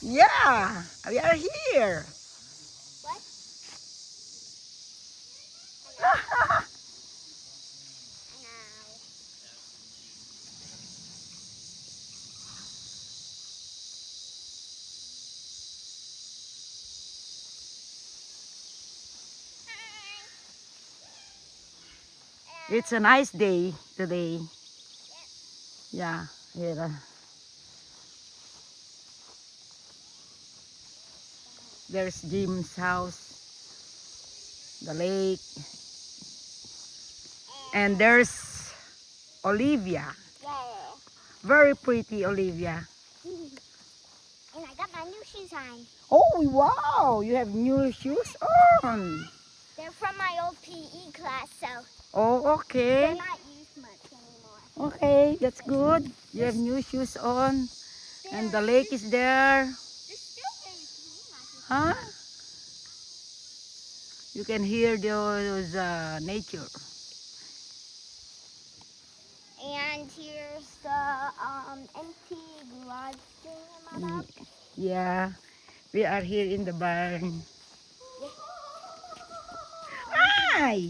Yeah, we are here. What? Now. It's a nice day today. Yeah, here. There's Jim's house, the lake, and there's Olivia. Yeah. Very pretty Olivia. And I got my new shoes on. Oh wow, you have new shoes on. They're from my old PE class, so Oh, they're okay. not used much anymore. Okay, that's good. You have new shoes on. And the lake is there. They're still very clean. Huh? You can hear those nature. And here's the empty garage thing in my back. Yeah, we are here in the barn. Hi!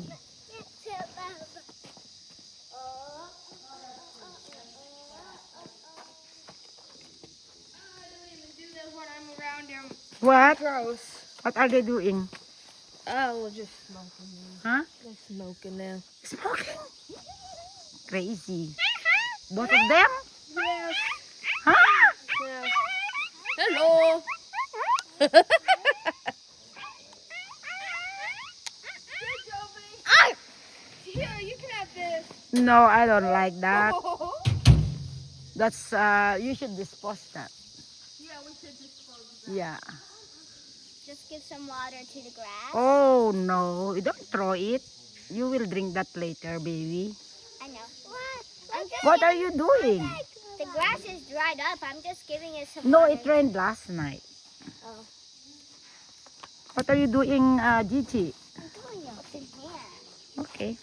What? Gross. What are they doing? Oh, we're just smoking now. Huh? They're smoking now. Smoking? Crazy. Both of them? Yes. Huh? Yes. Hello. Here, you can have this. No, I don't like that. That's you should dispose that. Yeah, we should dispose of that. Yeah. Just give some water to the grass. Oh no, you don't throw it. You will drink that later, baby. I know. What? I'm just What are you doing? The grass is dried up. I'm just giving it some No, water. it rained last night. Oh. What are you doing, Gigi? I'm doing it in here. Okay.